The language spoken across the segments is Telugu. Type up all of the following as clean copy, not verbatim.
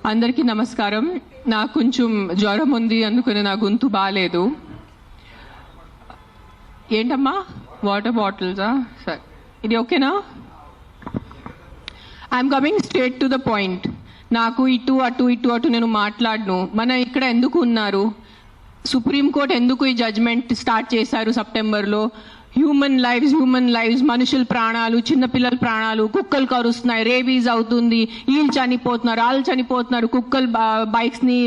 అందరికీ నమస్కారం. నాకు కొంచెం జ్వరం ఉంది, అందుకని నా గొంతు బాగాలేదు. ఏంటమ్మా, వాటర్ బాటిల్సా? సరే, ఇది ఓకేనా? I'm coming straight to the point. నాకు ఇటు అటు నేను మాట్లాడను. మన ఇక్కడ ఎందుకు ఉన్నారు? సుప్రీంకోర్టు ఎందుకు ఈ జడ్జ్మెంట్ స్టార్ట్ చేశారు సెప్టెంబర్లో? హ్యూమన్ లైవ్స్, మనుషుల ప్రాణాలు, చిన్నపిల్లల ప్రాణాలు, కుక్కలు కరుస్తున్నాయి, రేబీస్ అవుతుంది, వీళ్ళు చనిపోతున్నారు, వాళ్ళు చనిపోతున్నారు, కుక్కలు బైక్స్ ని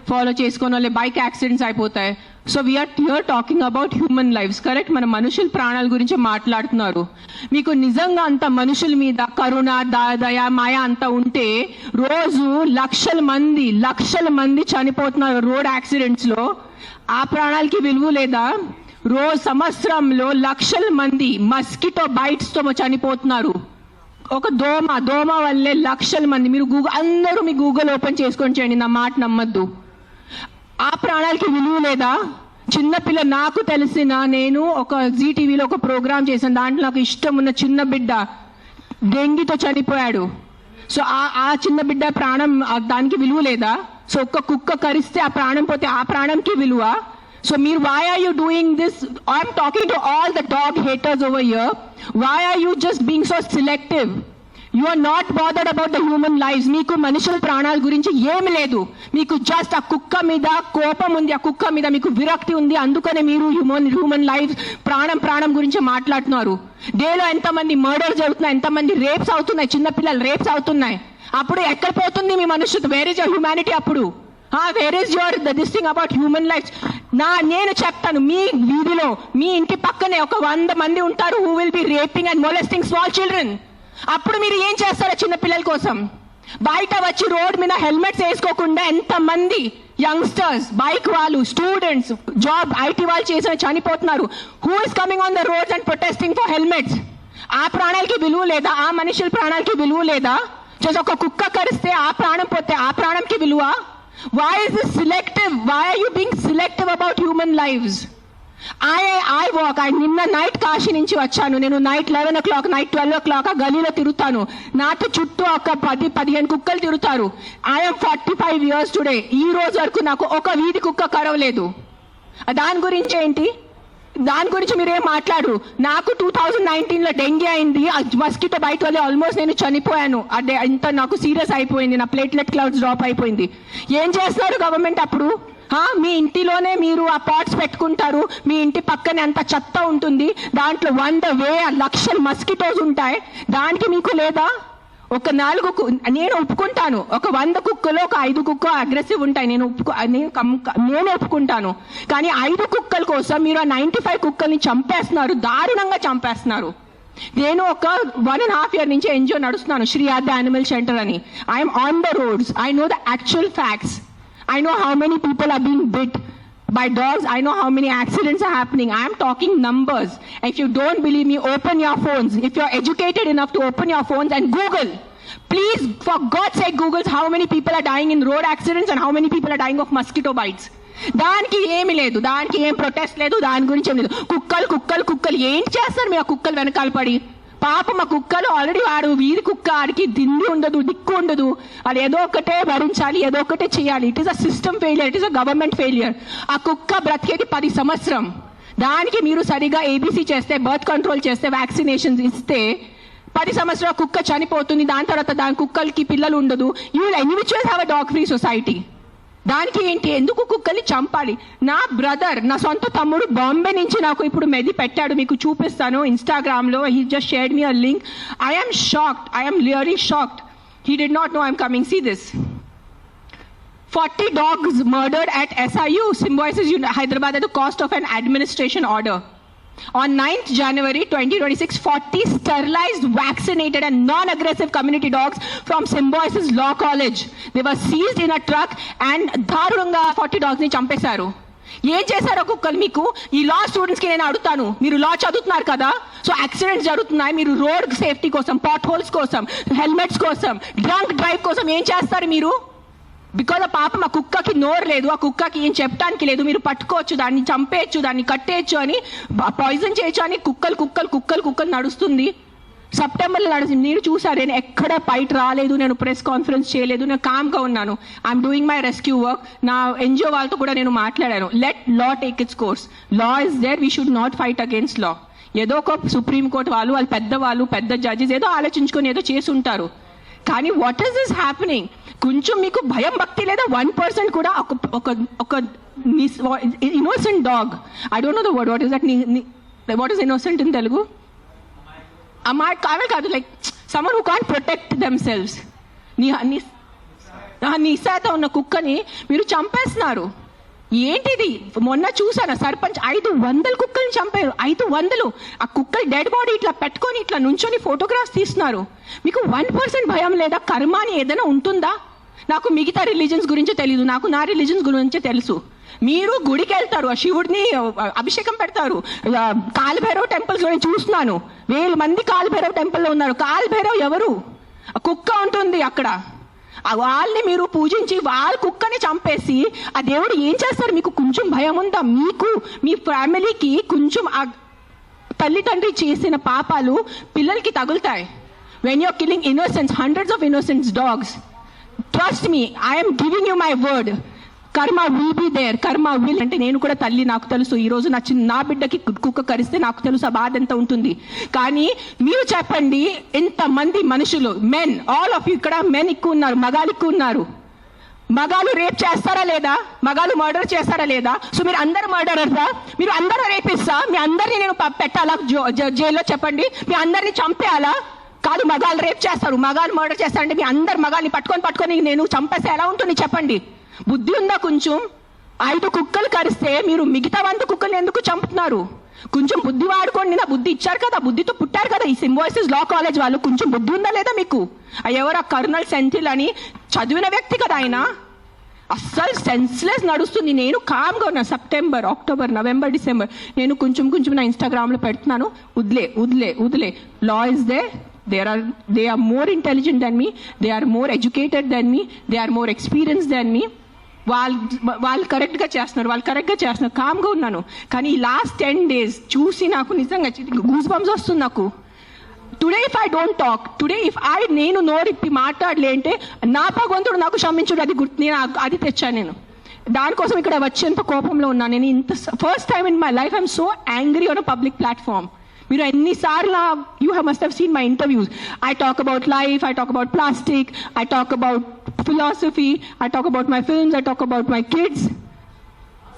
ఫాలో చేసుకుని వాళ్ళే బైక్ యాక్సిడెంట్స్ అయిపోతాయి. So we're here talking about human lives, correct? మన మనుషుల ప్రాణాల గురించి మాట్లాడుతున్నారు. మీకు నిజంగా అంత మనుషుల మీద కరుణ, దయ, మాయ అంతా ఉంటే రోజు లక్షల మంది చనిపోతున్నారు రోడ్ యాక్సిడెంట్స్ లో. ఆ ప్రాణాలకి విలువ లేదా? రోజు సంవత్సరంలో లక్షల మంది మస్కిటో బైట్స్ తో చనిపోతున్నారు. ఒక దోమ వల్లే లక్షల మంది. మీరు అందరూ మీ గూగుల్ ఓపెన్ చేసుకొని చేయండి, నా మాట నమ్మద్దు. ఆ ప్రాణాలకి విలువ లేదా? చిన్నపిల్ల, నాకు తెలిసిన, నేను ఒక జీటీవీలో ఒక ప్రోగ్రామ్ చేశాను, దాంట్లో నాకు ఇష్టం ఉన్న చిన్న బిడ్డ డెంగీతో చనిపోయాడు. సో ఆ చిన్న బిడ్డ ప్రాణం, దానికి విలువ లేదా? సో ఒక్క కుక్క కరిస్తే ఆ ప్రాణం పోతే ఆ ప్రాణంకి విలువ? So why are you doing this? I'm talking to all the dog haters over here. Why are you just being so selective? You are not bothered about the human lives. Meeku manushal pranal gurinchi em ledu. Meeku just a kukka mida kopam undi, a kukka mida meeku virakti undi, andukane meeru human lives pranam gurinchi maatladunaru. Day lo enta mandi murders jarugutunnayi, enta mandi rapes avutunnayi, chinna pillalu rapes avutunnayi. Appudu ekkada potundi మీ మనుషులు? Where is your humanity? అప్పుడు where is your this thing about human life? నేను చెప్తాను, మీ వీధిలో, మీ ఇంటి పక్కనే ఒక 100 మంది ఉంటారు who will be raping and molesting small children. అప్పుడు మీరు ఏం చేస్తారో చిన్న పిల్లల కోసం? బయట వచ్చి రోడ్ మీద హెల్మెట్స్ వేసుకోకుండా ఎంతమంది యంగ్స్టర్స్, బైక్ వాళ్ళు, స్టూడెంట్స్, జాబ్ ఐటీ వాళ్ళు చేసిన చనిపోతున్నారు. Who is coming on the roads and protesting for helmets? ఆ ప్రాణాలకి విలువ లేదా? ఆ మనుషుల ప్రాణాలకి విలువ లేదా? ఒక కుక్క కరిస్తే ఆ ప్రాణం పోతే ఆ ప్రాణంకి విలువ? Why is this selective? Why are you being selective about human lives? I walk. నిన్న నైట్ కాశీ నుంచి వచ్చాను. నేను నైట్ 11 o'clock, నైట్ 12 o'clock ఆ గలీలో తిరుగుతాను. నాతో చుట్టూ ఒక 10-15 కుక్కలు తిరుగుతారు. I'm 45 years today. ఈ రోజు వరకు నాకు ఒక వీధి కుక్క కరవలేదు. దాని గురించి ఏంటి? దాని గురించి మీరేం మాట్లాడరు. నాకు 2019లో డెంగీ అయింది, మస్కిటో బైట్ వల్ల ఆల్మోస్ట్ నేను చనిపోయాను. అదే ఇంత నాకు సీరియస్ అయిపోయింది, నా ప్లేట్లెట్ క్లౌడ్స్ డ్రాప్ అయిపోయింది. ఏం చేస్తున్నారు గవర్నమెంట్ అప్పుడు? మీ ఇంటిలోనే మీరు ఆ పాట్స్ పెట్టుకుంటారు, మీ ఇంటి పక్కనే అంత చెత్త ఉంటుంది, దాంట్లో 100,000 లక్షల మస్కిటోస్ ఉంటాయి. దానికి మీకు లేదా? ఒక 4 నేను ఒప్పుకుంటాను, ఒక 100 కుక్కలో ఒక 5 కుక్క అగ్రెసివ్ ఉంటాయి, నేను ఒప్పుకుంటాను. కానీ 5 కుక్కల కోసం మీరు ఆ 95 కుక్కల్ని చంపేస్తున్నారు, దారుణంగా చంపేస్తున్నారు. నేను ఒక 1.5 year నుంచి ఎన్జిఓ నడుస్తున్నాను, శ్రీ ఆద్య యానిమల్ షెల్టర్ అని. I'm on the roads. I know the actual facts. I know how many people are being bit by dogs. I know how many accidents are happening. I am talking numbers. If you don't believe me, open your phones. If you're educated enough to open your phones and Google. Please, for God's sake, Google how many people are dying in road accidents and how many people are dying of mosquito bites. దానికి ఏమి లేదు, దానికి ఏం ప్రొటెస్ట్ లేదు, దాని గురించి ఏం లేదు. కుక్కలు ఏం చేస్తారు మీ ఆ కుక్కలు వెనకాల పడి? పాపం ఆ కుక్కలు ఆల్రెడీ వాడు వీరి కుక్క, ఆడికి దిండి ఉండదు, దిక్కు ఉండదు, అది ఏదో ఒకటే భరించాలి, ఏదో ఒకటే చేయాలి. It is a system failure, it is a government failure. ఆ కుక్క బ్రతికేది 10 సంవత్సరం. దానికి మీరు సరిగా ఏబీసీ చేస్తే, బర్త్ కంట్రోల్ చేస్తే, వ్యాక్సినేషన్స్ ఇస్తే 10 సంవత్సరాల కుక్క చనిపోతుంది. దాని తర్వాత దాని కుక్కలకి పిల్లలు ఉండదు. You will anyways have a dog free society. దానికి ఏంటి? ఎందుకు కుక్కల్ని చంపాలి? నా బ్రదర్, నా సొంత తమ్ముడు బాంబే నుంచి నాకు ఇప్పుడు మెది పెట్టాడు, మీకు చూపిస్తాను ఇన్స్టాగ్రామ్ లో. He just shared me a link. I am shocked. I am really shocked. He did not know I'm coming. See this. 40 dogs murdered at SIU, Symbiosis Hyderabad at the cost of an administration order. On 9th January 2026, 40 sterilized, vaccinated and non-aggressive community dogs from Symbiosis Law College. They were seized in a truck and దారుణంగా 40 dogs ని చంపేశారు. ఏం చేశారో కుక్కలు మీకు? ఈ లా స్టూడెంట్స్ కి నేను అడుగుతాను, మీరు లా చదువుతున్నారు కదా, సో యాక్సిడెంట్స్ జరుగుతున్నాయి, మీరు రోడ్ సేఫ్టీ కోసం, పాట్ హోల్స్ కోసం, హెల్మెట్స్ కోసం, డ్రంక్ డ్రైవ్ కోసం ఏం చేస్తారు మీరు? బికాజ్ ఆ పాపం ఆ కుక్కకి నోరు లేదు, ఆ కుక్కకి ఏం చెప్పడానికి లేదు. మీరు పట్టుకోవచ్చు, దాన్ని చంపేయచ్చు, దాన్ని కట్టేయచ్చు, అని పాయిజన్ చేయొచ్చు అని కుక్కలు నడుస్తుంది. సెప్టెంబర్లో నడిచింది. మీరు చూసారు, నేను ఎక్కడ బయట రాలేదు, నేను ప్రెస్ కాన్ఫరెన్స్ చేయలేదు, నేను కామ్గా ఉన్నాను. I'm doing my rescue work. నా ఎన్జిఓ వాళ్ళతో కూడా నేను మాట్లాడాను. Let law take its course. Law is there, we should not fight against law. ఏదో ఒక సుప్రీంకోర్టు వాళ్ళు పెద్దవాళ్ళు, పెద్ద జడ్జెస్ ఏదో ఆలోచించుకొని ఏదో చేసి ఉంటారు. కానీ వాట్ ఈస్ దిస్ హ్యాపెనింగ్? కొంచెం మీకు భయం భక్తి లేదా? 1% కూడా ఒక innocent dog, I don't know the word, what is that, what is innocent in Telugu? కావే కాదు, like someone who can't protect themselves. నిశాత ఉన్న కుక్కని మీరు చంపేస్తున్నారు. ఏంటిది? మొన్న చూసాను, సర్పంచ్ 500 కుక్కల్ని చంపారు. 500. ఆ కుక్కలు డెడ్ బాడీ ఇట్లా పెట్టుకొని ఇట్లా నుంచొని ఫోటోగ్రాఫ్స్ తీస్తున్నారు. మీకు 1% భయం లేదా? కర్మ అని ఏదైనా ఉంటుందా? నాకు మిగతా రిలీజన్స్ గురించి తెలీదు, నాకు నా రిలీజన్స్ గురించి తెలుసు. మీరు గుడికి వెళ్తారు, ఆ శివుడిని అభిషేకం పెడతారు. కాలభైరవ్ టెంపుల్స్ లో నేను చూస్తున్నాను, 1000 మంది కాలభైరవ్ టెంపుల్లో ఉన్నారు. కాలభైరవ్ ఎవరు? కుక్క ఉంటుంది అక్కడ. వాళ్ళని మీరు పూజించి వాళ్ళ కుక్కని చంపేసి ఆ దేవుడు ఏం చేస్తారు? మీకు కొంచెం భయం ఉందా? మీకు మీ ఫ్యామిలీకి కొంచెం ఆ తల్లిదండ్రి చేసిన పాపాలు పిల్లలకి తగులుతాయి. When you're killing innocents, hundreds of innocents dogs, trust me, I'm giving you my word, karma will be there. Karma will అంటే నేను కూడా తల్లి, నాకు తెలుసు. ఈరోజు నా బిడ్డకి కుక్క కరిస్తే నాకు తెలుసు ఆ బాధ ఎంత ఉంటుంది. కానీ మీరు చెప్పండి, ఇంతమంది మనుషులు, మెన్, ఆల్ ఆఫ్ యూ, ఇక్కడ మెన్ ఎక్కువ ఉన్నారు, మగాలు ఎక్కువ ఉన్నారు. మగాలు రేప్ చేస్తారా లేదా? మగాలు మర్డర్ చేస్తారా లేదా? సో మీరు అందరు మర్డరర్సా? మీరు అందరూ రేపిస్తా? మీ అందరినీ నేను పెట్టాలా జైల్లో? చెప్పండి, మీ అందరినీ చంపేయాలా? కాదు, మగాలు రేప్ చేస్తారు, మగాలు మర్డర్ చేస్తారంటే మీ అందరు మగాల్ని పట్టుకొని నేను చంపేస్తే ఎలా ఉంటుంది చెప్పండి? బుద్ధి ఉందా కొంచెం? 5 కుక్కలు కరిస్తే మీరు మిగతా 100 కుక్కల్ని ఎందుకు చంపుతున్నారు? కొంచెం బుద్ధి వాడుకోండి. నా బుద్ధి ఇచ్చారు కదా, బుద్ధితో పుట్టారు కదా ఈ సింబాయిసిస్ లా కాలేజ్ వాళ్ళు. కొంచెం బుద్ధి ఉందా లేదా మీకు? ఎవరు ఆ కర్నల్ సెంథిల్ అని చదివిన వ్యక్తి కదా ఆయన. అస్సలు సెన్స్లెస్ నడుస్తుంది. నేను కామ్గా ఉన్నా. సెప్టెంబర్, అక్టోబర్, నవంబర్, డిసెంబర్ నేను కొంచెం నా ఇన్స్టాగ్రామ్లో పెడుతున్నాను. వదిలే. Law is they. They are more intelligent than me, they are more educated than me, they are more experienced than me. వాళ్ళు కరెక్ట్గా చేస్తున్నారు, కామ్గా ఉన్నాను. కానీ ఈ లాస్ట్ 10 days చూసి నాకు నిజంగా గూస్ బంప్స్ వస్తుంది నాకు. Today if I don't talk, నేను నోరిప్పి మాట్లాడలే అంటే నా భగవంతుడు నాకు క్షమించుడు, అది నేను అది తెచ్చాను. నేను దానికోసం ఇక్కడ వచ్చేంత కోపంలో ఉన్నాను. నేను ఇంత first time in my life I'm so angry on a public platform. మీరు ఎన్నిసార్లు you must have seen my interviews. I talk about life, I talk about plastic, I talk about philosophy, I talk about my films, I talk about my kids.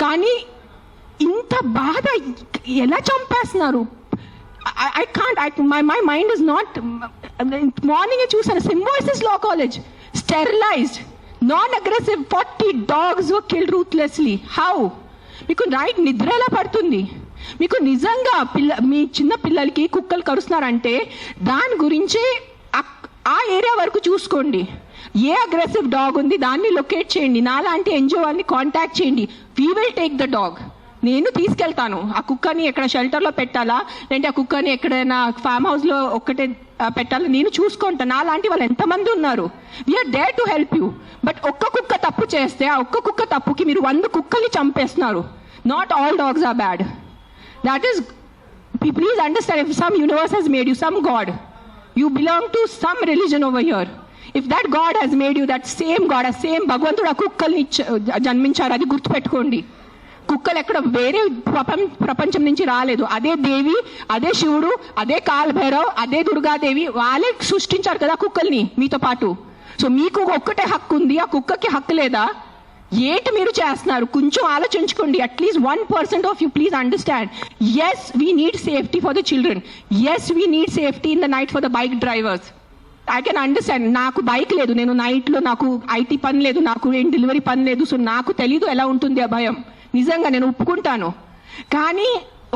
కానీ ఇంత బాధ ఎలా చంపేస్తున్నారు? I can't, my mind is not. Morning చూసాను, Symbiosis law college sterilized, non aggressive, 40 dogs were killed ruthlessly. How? మీకు నైట్ నిద్ర ఎలా పడుతుంది? మీకు నిజంగా మీ చిన్న పిల్లలకి కుక్కలు కరుస్తున్నారంటే దాని గురించి ఆ ఏరియా వరకు చూసుకోండి. ఏ అగ్రెసివ్ డాగ్ ఉంది దాన్ని లొకేట్ చేయండి. నాలాంటి ఎన్జిఓ వాళ్ళని కాంటాక్ట్ చేయండి. We will take the dog. నేను తీసుకెళ్తాను. ఆ కుక్కని ఎక్కడ షెల్టర్లో పెట్టాలా, లేదంటే ఆ కుక్కని ఎక్కడైనా ఫామ్ హౌస్లో ఒక్కటే పెట్టాలా, నేను చూసుకుంటాను. నాలాంటి వాళ్ళు ఎంతమంది ఉన్నారు. We're there to help you. But ఒక్క కుక్క తప్పు చేస్తే ఆ ఒక్క కుక్క తప్పుకి మీరు 100 కుక్కల్ని చంపేస్తున్నారు. Not all dogs are bad. That is, please understand, if some universe has made you, some God, you belong to some religion over here. If that God has made you, that same God, a same భగవంతుడు ఆ కుక్కల్ని జన్మించారు, అది గుర్తుపెట్టుకోండి. కుక్కలు ఎక్కడ వేరే ప్రపంచం నుంచి రాలేదు. అదే దేవి, అదే శివుడు, అదే కాలభైరవ్, అదే దుర్గాదేవి, వాళ్ళే సృష్టించారు కదా కుక్కల్ని మీతో పాటు. సో మీకు ఒక్కటే హక్కు ఉంది, ఆ కుక్కకి హక్కు లేదా? ఏంటి మీరు చేస్తున్నారు? కొంచెం ఆలోచించుకోండి. At least 1% of you please understand. Yes, we need safety for the children. Yes, we need safety in the night for the bike drivers. I can understand. నాకు బైక్ లేదు, నేను నైట్లో నాకు ఐటీ పని లేదు, నాకు ఏం డెలివరీ పని లేదు. సో నాకు తెలీదు ఎలా ఉంటుంది ఆ భయం. నిజంగా నేను ఒప్పుకుంటాను. కానీ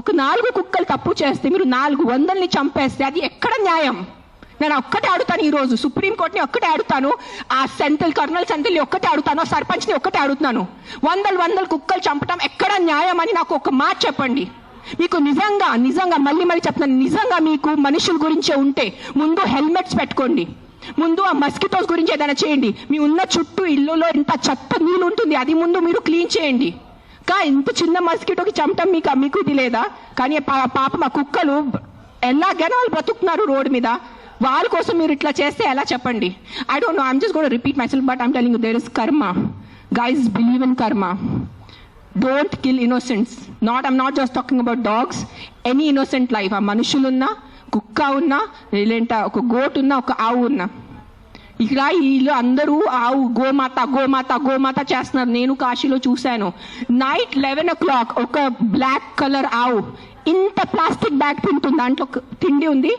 ఒక 4 కుక్కలు తప్పు చేస్తే మీరు 400ని చంపేస్తే అది ఎక్కడ న్యాయం? నేను ఒక్కటే అడుగుతాను ఈరోజు, సుప్రీంకోర్టుని ఒక్కటే అడుగుతాను, ఆ కర్నల్ సెంథిల్ని ఒక్కటే అడుగుతాను, సర్పంచ్ని ఒక్కటే అడుగుతాను. 100 కుక్కలు చంపటం ఎక్కడ న్యాయం అని నాకు ఒక మాట చెప్పండి. మీకు నిజంగా మళ్ళీ చెప్తున్నాను, నిజంగా మీకు మనుషుల గురించే ఉంటే ముందు హెల్మెట్స్ పెట్టుకోండి. ముందు ఆ మస్కిటోస్ గురించి ఏదైనా చేయండి. మీ ఉన్న చుట్టూ ఇల్లులో ఇంత చెత్త నీళ్ళు ఉంటుంది, అది ముందు మీరు క్లీన్ చేయండి. ఇంత చిన్న మస్కిటోకి చంపటం మీకు ఇది లేదా? కానీ పాపం ఆ కుక్కలు ఎలాగైనా వాళ్ళు బ్రతుకుతున్నారు రోడ్డు మీద. వాళ్ళ కోసం మీరు ఇట్లా చేస్తే ఎలా చెప్పండి? I don't know, I'm just gonna repeat myself, but I'm telling you there is karma. Guys, believe in karma. Don't kill innocents. I'm not just talking about dogs, any innocent life. ఆ మనుషులున్నా, కుక్క ఉన్నా, లేదంటే ఒక గోట్ ఉన్నా, ఒక ఆవు ఉన్నా, ఇక్కడ వీళ్ళు అందరూ ఆవు గోమాత గోమాత గోమాత చేస్తున్నారు. నేను కాశీలో చూశాను. నైట్ 11 o'clock ఒక బ్లాక్ కలర్ ఆవు ఇంత ప్లాస్టిక్ బ్యాగ్ తింటుంది, దాంట్లో తిండి ఉంది.